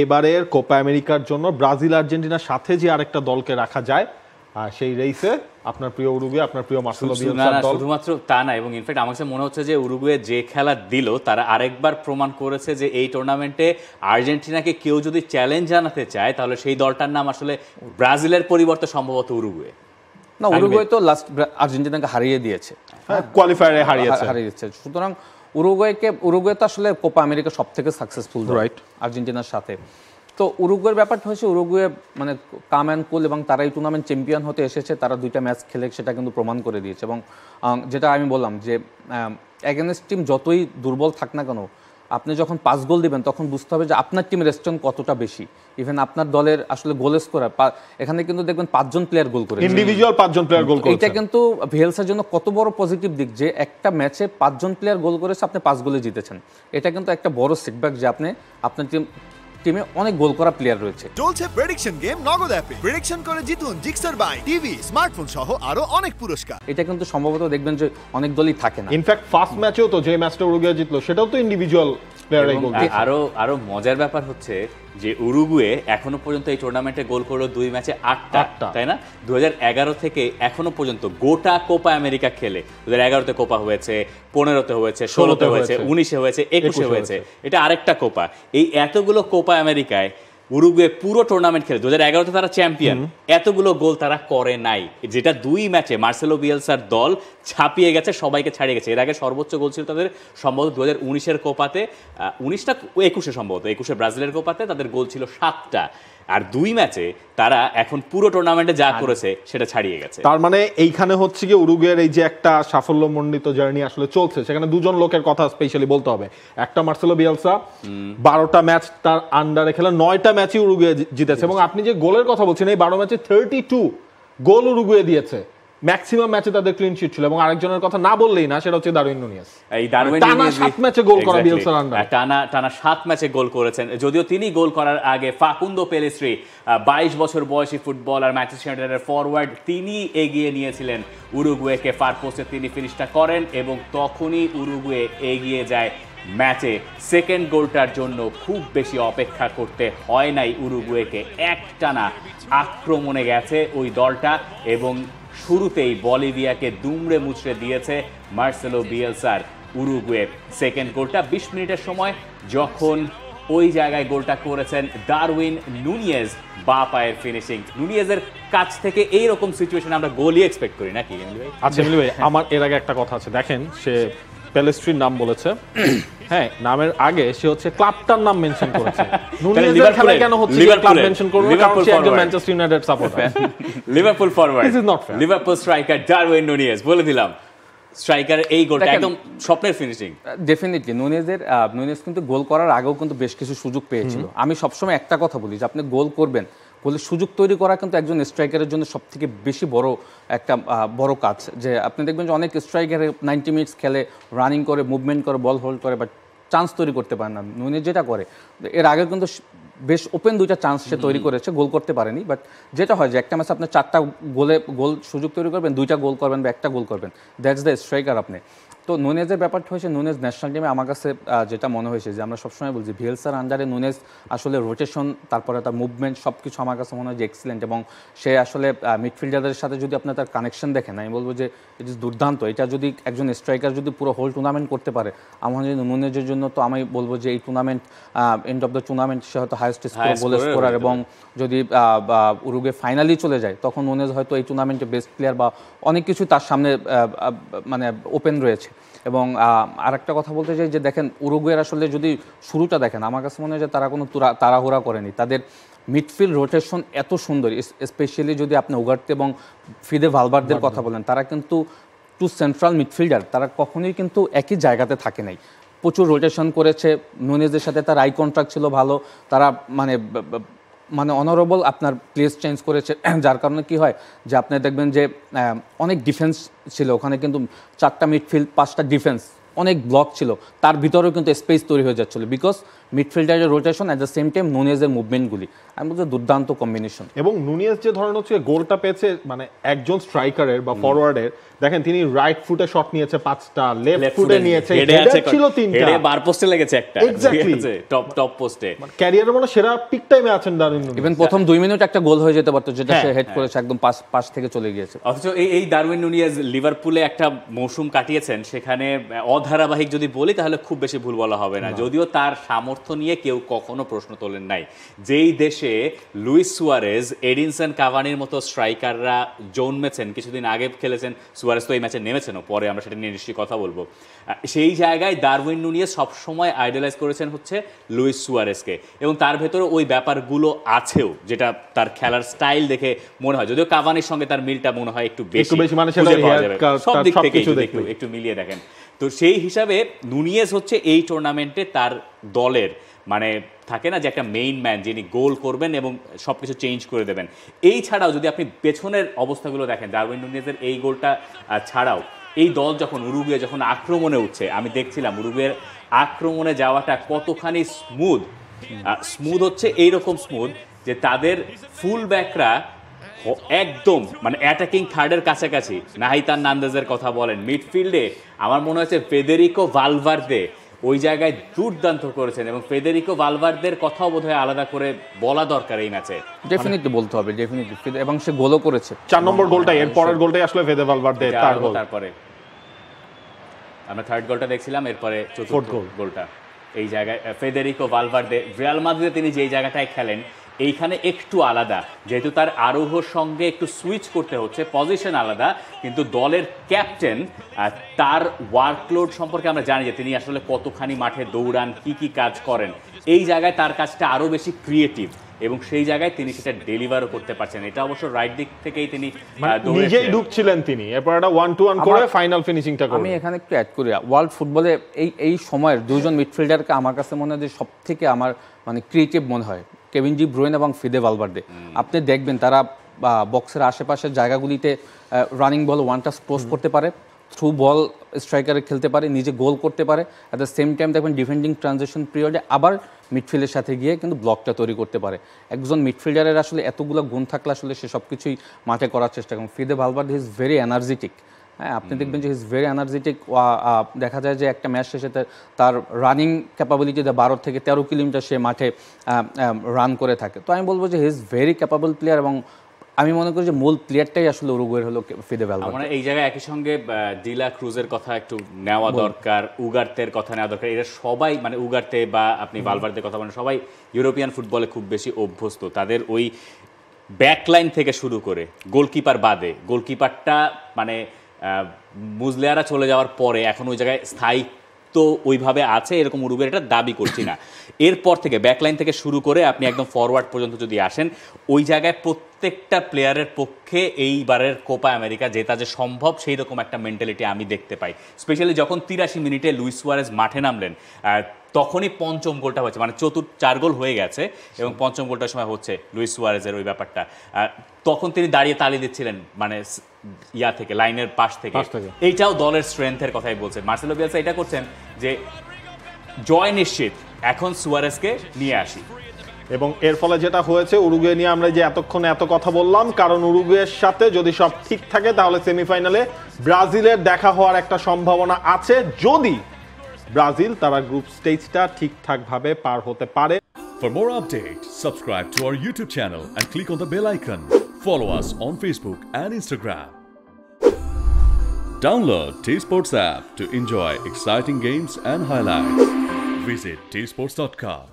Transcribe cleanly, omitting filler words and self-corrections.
এবারের কোপা আমেরিকার জন্য ব্রাজিল আর্জেন্টিনার সাথে যে আরেকটা দলকে রাখা যায় সেই রেসে আপনার প্রিয় উরুগুয়ে, আপনার প্রিয় মার্সেলো বিয়েলসার দল। শুধুমাত্র তা না, এবং ইনফ্যাক্ট আমার কাছে মনে হচ্ছে যে উরুগুয়ে যে খেলা দিল তারা আরেকবার প্রমাণ করেছে যে এই টুর্নামেন্টে আর্জেন্টিনাকে কেউ যদি চ্যালেঞ্জ জানাতে চায় তাহলে সেই দলটার নাম আসলে ব্রাজিলের পরিবর্তে সম্ভবত উরুগুয়ে। না, উরুগুয়ে তো লাস্ট আর্জেন্টিনাকে হারিয়ে দিয়েছে, কোয়ালিফায়ারে হারিয়েছে। সুতরাং উরুগুয়ে তো আসলে কোপা আমেরিকা সব থেকে সাকসেসফুল রাইট আর্জেন্টিনার সাথে। তো উরুগুয়ের ব্যাপারটা হচ্ছে উরুগুয়ে মানে কাম অ্যান্ড কুল, এবং তারা এই টুর্নামেন্ট চ্যাম্পিয়ন হতে এসেছে, তারা 2টা ম্যাচ খেলে সেটা কিন্তু প্রমাণ করে দিয়েছে। এবং যেটা আমি বললাম যে এগেনস্ট টিম যতই দুর্বল থাক না কেন, আপনি যখন 5 গোল দিবেন তখন বুঝতে হবে যে আপনার টিমের স্ট্রেংথ কতটা বেশি। ইভেন আপনার দলের আসলে গোল স্কোরার এখানে কিন্তু দেখবেন 5 জন প্লেয়ার গোল করেছে, ইন্ডিভিজুয়াল 5 জন প্লেয়ার গোল করেছে। এটা কিন্তু ভিয়েলসার জন্য কত বড় পজিটিভ দিক যে একটা ম্যাচে 5 জন প্লেয়ার গোল করেছে, আপনি 5 গোলে জিতেছেন। এটা কিন্তু একটা বড় সেটব্যাক যে আপনার টিমে অনেক গোল করা প্লেয়ার রয়েছে। চলছে প্রেডিকশন গেম নগদ অ্যাপে। প্রেডিকশন করে জিতুন জিক্সার বাইক, টিভি, স্মার্টফোন সহ আরো অনেক পুরস্কার। এটা কিন্তু সম্ভবত দেখবেন যে অনেক দলই থাকে না। ইনফ্যাক্ট ফার্স্ট ম্যাচেও তো যে ম্যাচটা উরুগুয়ে জিতলো সেটাও তো ইন্ডিভিজুয়াল প্লেয়ারই গোল করেছে। আরো মজার ব্যাপার হচ্ছে যে উরুগুয়ে এখনো পর্যন্ত এই টুর্নামেন্টে গোল করলো 2 ম্যাচে 8টা, তাই না? 2011 থেকে এখনো পর্যন্ত গোটা কোপা আমেরিকা খেলে 2011-তে কোপা হয়েছে, 15-তে হয়েছে, 16-তে হয়েছে, 19-এ হয়েছে, 21-এ হয়েছে, এটা আরেকটা কোপা। এই এতগুলো কোপা আমেরিকায় উরুগুয়ে পুরো টুর্নামেন্ট খেলে 2011-তে তারা চ্যাম্পিয়ন, এতগুলো গোল তারা করে নাই, যেটা 2 ম্যাচে মার্সেলো বিয়েলসার দল ছাপিয়ে গেছে, সবাইকে ছাড়িয়ে গেছে। এর আগে সর্বোচ্চ গোল ছিল তাদের সম্ভবত 2019-এর কোপাতে, 19টা 21-এ সম্ভবত 21-এ ব্রাজিলের কোপাতে তাদের গোল ছিল 7টা, আর 2 ম্যাচে তারা এখন পুরো টুর্নামেন্টে যা করেছে সেটা ছাড়িয়ে গেছে। তার মানে এইখানে হচ্ছে কি উরুগুয়ের এই যে একটা সাফল্যমণ্ডিত জার্নি আসলে চলছে, সেখানে 2 জন লোকের কথা স্পেশালি বলতে হবে। একটা মার্সেলো বিয়েলসা, 12টা ম্যাচ তার আন্ডারে খেলা, 9টা ম্যাচই উরুগুয়ে জিতেছে। এবং আপনি যে গোলের কথা বলছেন, এই 12 ম্যাচে 32 গোল উরুগুয়ে দিয়েছে, ম্যাক্সিমাম ম্যাচে তাদের ক্লিন শিট ছিল। এবং আরেকজনের কথা না বললেই না, সেটা হচ্ছে দারউইন নুনিয়েজ। এই দারউইন নুনিয়েজ 7 ম্যাচে গোল করা বিয়েলসার আন্ডারে, টানা 7 ম্যাচে গোল করেছেন। যদিও তিনি গোল করার আগে ফাকুন্দো পেলেস্ট্রি, 22 বছর বয়সী ফুটবলার, ম্যানচেস্টার ইউনাইটেডের ফরওয়ার্ড, তিনি এগিয়ে নিয়েছিলেন উরুগুয়েকে, ফার পোস্টে তিনি ফিনিশটা করেন এবং তখনই উরুগুয়ে এগিয়ে যায় ম্যাচে। সেকেন্ড গোলটার জন্য খুব বেশি অপেক্ষা করতে হয় নাই উরুগুয়েকে, একটানা আক্রমণে গেছে ওই দলটা এবং শুরুতেই বলিভিয়াকে দুমড়ে মুচড়ে দিয়েছে মার্সেলো বিয়েলসার উরুগুয়ে। সেকেন্ড গোলটা 20 মিনিটের সময় যখন ওই জায়গায় গোলটা করেছেন দারউইন নুনিয়েজ, বা পায়ের ফিনিশিং। নুনিয়েজের কাছ থেকে এইরকম সিচুয়েশন আমরা গোলই এক্সপেক্ট করি নাকি এমনি ভাই? আচ্ছা এমনি ভাই, আমার এর আগে একটা কথা আছে, দেখেন সে পেলেস্ট্রির নাম বলেছে, হ্যাঁ নামের আগে সে হচ্ছে ক্লাবটার নাম মেনশন করেছে। নুনিয়েজের খেলা কেন হচ্ছে ক্লাব মেনশন করবে? কারণ সে একজন Manchester United supporter. Liverpool forward, this is not fair. Liverpool striker Darwin Nunez, বলে দিলাম স্ট্রাইকার এই গোলটা একদম স্বপ্নের ফিনিশিং। ডেফিনেটলি নুনিয়েজ কিন্তু গোল করার আগেও কিন্তু বেশ কিছু সুযোগ পেয়েছিল। আমি সবসময় একটা কথা বলি যে আপনি গোল করবেন, গোলের সুযোগ তৈরি করা কিন্তু একজন স্ট্রাইকারের জন্য সবথেকে বেশি বড় কাজ। যে আপনি দেখবেন যে অনেক স্ট্রাইকার 90 মিনিটস খেলে, রানিং করে, মুভমেন্ট করে, বল হোল্ড করে, বাট চান্স তৈরি করতে পারে না। নুনিয়েজ যেটা করে, এর আগে কিন্তু বেশ ওপেন 2টা চান্স সে তৈরি করেছে, গোল করতে পারেনি। বাট যেটা হয় যে একটা ম্যাচে আপনি 4টা গোল সুযোগ তৈরি করবেন, 2টা গোল করবেন বা 1টা গোল করবেন, দ্যাটস দ্য স্ট্রাইকার আপনি। তো নুনেজের ব্যাপারটা হয়েছে, নুনেজ ন্যাশনাল টিমে আমার কাছে যেটা মনে হয়েছে যে আমরা সবসময় বলছি বিয়েলসার আন্ডারে নুনেজ আসলে রোটেশন, তারপরে তার মুভমেন্ট সব কিছু আমার কাছে মনে হয় যে এক্সিলেন্ট। এবং সে আসলে মিডফিল্ডারদের সাথে যদি আপনার তার কানেকশন দেখেন, আমি বলবো যে ইট ইজ দুর্দান্ত। এটা যদি একজন স্ট্রাইকার যদি পুরো হোল টুর্নামেন্ট করতে পারে, আমার জন্য নুনেজের জন্য তো আমি বলবো যে এই tournament, end of the tournament সে হয়তো হাইয়েস্ট গোল স্কোরার। এবং যদি উরুগুয়ে ফাইনালি চলে যায় তখন নুনেজ হয়তো এই টুর্নামেন্টে বেস্ট প্লেয়ার বা অনেক কিছু তার সামনে মানে ওপেন রয়েছে। এবং আরেকটা কথা বলতে চাই যে দেখেন উরুগুয়ের আসলে যদি শুরুটা দেখেন, আমার কাছে মনে হয় যে তারা কোনো তাড়াহুড়া করেনি। তাদের মিডফিল্ড রোটেশন এত সুন্দর, স্পেশালি যদি আপনি উগার্তে এবং ফিদে ভালভার্দের কথা বলেন, তারা কিন্তু টু সেন্ট্রাল মিডফিল্ডার, তারা কখনোই কিন্তু একই জায়গাতে থাকে নাই, প্রচুর রোটেশন করেছে। নুনেজের সাথে তার আই কন্ট্রাক্ট ছিল ভালো, তারা মানে অনারেবল আপনার প্লেস চেঞ্জ করেছে, যার কারণে কি হয় যে আপনি দেখবেন যে অনেক ডিফেন্স ছিল ওখানে, কিন্তু 4টা মিডফিল্ড 5টা ডিফেন্স, অনেক ব্লক ছিল, তার ভিতরেও কিন্তু স্পেস তৈরি হয়ে যাচ্ছিল, বিকজ মিডফিল্ডারের rotation at the same time নুনেজের মুভমেন্টগুলি, আমি বলছি দুর্দান্ত কম্বিনেশন। এবং নুনিয়েজ যে ধরনের হচ্ছে গোলটা পেয়েছে, মানে একজন স্ট্রাইকারের বা ফরওয়ার্ডের, দেখেন তিনি রাইট ফুটে শট নিয়েছে 5টা, লেফট ফুটে নিয়েছে, হেডার ছিল 3টা, হেডে বার পোস্টে লেগেছে একটা, এক্স্যাক্টলি টপ পোস্টে। ক্যারিয়ারের মনে সেরা পিক টাইমে আছেন ডারউইন নুনিয়েজ। ইভেন প্রথম 2 মিনিট একটা গোল হয়ে যেতে পারতো, যেটা সে হেড করেছে একদম পাশ থেকে চলে গিয়েছে। অথচ এই ডারউইন নুনিয়েজ লিভারপুলে একটা মৌসুম কাটিয়েছেন, সেখানে অধারাবাহিক যদি বলি তাহলে খুব বেশি ভুল বলা হবে না, যদিও তার সামর্থ্য নিয়ে কেউ কখনো প্রশ্ন তোলেন নাই। যেই দেশে লুইস সুয়ারেজ, এডিনসন কাভানির মতো স্ট্রাইকাররা জন্মেছেন, কিছুদিন আগে খেলেছেন সুয়ারেজ, তো এই ম্যাচে নেমেছেন, পরে আমরা সেটা নিয়ে নিশ্চয়ই কথা বলবো, সেই জায়গায় ডারউইন নুনিয়েজ সবসময় আইডলাইজ করেছেন হচ্ছে লুইস সুয়ারেজকে, এবং তার ভেতরে ওই ব্যাপারগুলো আছেও, যেটা তার খেলার স্টাইল দেখে মনে হয়, যদিও কাভানির সঙ্গে তার মিলটা মনে হয় একটু বেশি, মানে সেটা সব দিক থেকে একটু মিলিয়ে দেখেন। তো সেই হিসাবে নুনিয়েজ হচ্ছে এই টুর্নামেন্টে তার দলের, মানে থাকে না যে একটা মেইন ম্যান যিনি গোল করবেন এবং সবকিছু চেঞ্জ করে দেবেন। এই ছাড়াও যদি আপনি পেছনের অবস্থাগুলো দেখেন, ডারউইন নুনিয়েজের এই গোলটা ছাড়াও এই দল যখন উরুগুয়ে যখন আক্রমণে উঠছে, আমি দেখছিলাম উরুগুয়ের আক্রমণে যাওয়াটা কতখানি স্মুথ হচ্ছে, এইরকম স্মুথ যে তাদের ফুল ব্যাকরা একদম মানে অ্যাটাকিং থার্ডের কাছাকাছি। নাহিতান নান্দেজের কথা বলেন, মিডফিল্ডে আমার মনে হচ্ছে ফেদেরিকো ভালভার্দে ওই জায়গায় দুর্দান্ত করেছেন, এবং ফেদেরিকো ভালভার্দের কথাও বোধহয় আলাদা করে বলা দরকার এই ম্যাচে। ডেফিনেটলি বলতে হবে, ডেফিনেটলি, এবং সে গোলও করেছে। 4 নম্বর গোলটাই, এর পরের গোলটাই আসলে ফেদে ভালভার্দে তার গোল। তারপরে আমরা থার্ড গোলটা দেখছিলাম, এরপরে চতুর্থ গোলটা এই জায়গায় ফেদেরিকো ভালভার্দে। রিয়াল মাদ্রিদে তিনি যেই জায়গাটায় খেলেন এইখানে একটু আলাদা, যেহেতু তার আরোহর সঙ্গে একটু সুইচ করতে হচ্ছে, পজিশন আলাদা, কিন্তু দলের ক্যাপ্টেন তার ওয়ার্কলোড সম্পর্কে আমরা জানি যে তিনি আসলে কতখানি মাঠে দৌড়ান, কি কাজ করেন। এই জায়গায় তার কাজটা আরও বেশি ক্রিয়েটিভ, এবং সেই জায়গায় তিনি সেটা ডেলিভারও করতে পারছেন। এটা অবশ্য রাইট দিক থেকেই তিনি নিজেই ঢুকছিলেন, তিনি এরপর একটা 1-2-1 করে ফাইনাল ফিনিশিংটা করেন। আমি এখানে একটু অ্যাড করি, ওয়ার্ল্ড ফুটবলে এই সময়ের দুজন মিডফিল্ডারকে আমার কাছে মনে হয় যে সব থেকে আমার মানে ক্রিয়েটিভ মনে হয়, কেভিন ডি ব্রুইন এবং ফিদে ভালভার্দে। আপনি দেখবেন তারা বক্সের আশেপাশের জায়গাগুলিতে রানিং বল ওয়ান টাচ ক্রস করতে পারে, থ্রু বল স্ট্রাইকারে খেলতে পারে, নিজে গোল করতে পারে, অ্যাট দ্য সেম টাইম দেখবেন ডিফেন্ডিং ট্রানজিশন পিরিয়ডে আবার মিডফিল্ডের সাথে গিয়ে কিন্তু ব্লকটা তৈরি করতে পারে। একজন মিডফিল্ডারের আসলে এতগুলো গুণ থাকলে আসলে সে সব কিছুই মাঠে করার চেষ্টা করেন। FIDE Valverde is very energetic, হ্যাঁ, আপনি দেখবেন যে ইজ ভেরি এনার্জেটিক। দেখা যায় যে একটা ম্যাচ শেষে তার রানিং ক্যাপাবিলিটি 12 থেকে 13 কিলোমিটার সে মাঠে রান করে থাকে। তো আমি বলবো যে he is very capable player, এবং আমি মনে করি যে মূল প্লেয়ারটাই আসলে উরুগুয়ের হলো ফিদে ভালভার্দে। মানে এই জায়গায় একই সঙ্গে ডিলা ক্রুজের কথা একটু নেওয়া দরকার, উগার্তের কথা নেওয়া দরকার। এরা সবাই মানে উগার্তে বা আপনি ভালভার্দের কথা বলেন, সবাই ইউরোপিয়ান ফুটবলে খুব বেশি অভ্যস্ত। তাদের ওই ব্যাকলাইন থেকে শুরু করে গোলকিপার বাদে, গোলকিপারটা মানে মুজলিয়ারা চলে যাওয়ার পরে এখন ওই জায়গায় স্থায়িত্ব ওইভাবে আছে এরকম উরুগুয়ের এটা দাবি করছি না। এরপর থেকে ব্যাকলাইন থেকে শুরু করে আপনি একদম ফরওয়ার্ড পর্যন্ত যদি আসেন, ওই জায়গায় প্রত্যেকটা প্লেয়ারের পক্ষে এইবারের কোপা আমেরিকা জেতা যে সম্ভব সেই রকম একটা মেন্টালিটি আমি দেখতে পাই। স্পেশালি যখন 83 মিনিটে লুইস সুয়ারেজ মাঠে নামলেন, তখনই পঞ্চম গোলটা হয়েছে, মানে 4 গোল হয়ে গেছে এবং পঞ্চম গোলটার সময় হচ্ছে লুইস সুয়ারেজের ওই ব্যাপারটা। তখন তিনি দাঁড়িয়ে তালি দিচ্ছিলেন মানে ইয়া থেকে, লাইনের পাশ থেকে। এইটাও দলের স্ট্রেংথের কথাই বলছেন। মার্সেলো বিয়েলসা এটা করছেন যে জয় নিশ্চিত, এখন সুয়ারেজকে নিয়ে আসি। এবং এর ফলে যেটা হয়েছে, উরুগুয়ে নিয়ে আমরা যে এতক্ষণে এত কথা বললাম, কারণ উরুগুয়ের সাথে যদি সব ঠিক থাকে তাহলে সেমিফাইনালে ব্রাজিলের দেখা হওয়ার একটা সম্ভাবনা আছে, যদি ব্রাজিল তারা গ্রুপ স্টেজটা ঠিকঠাক ভাবে পার হতে পারে। For more updates, subscribe to our YouTube channel and click on the bell icon. Follow us on Facebook and Instagram. Download T-Sports app to enjoy exciting games and highlights. Visit tsports.com.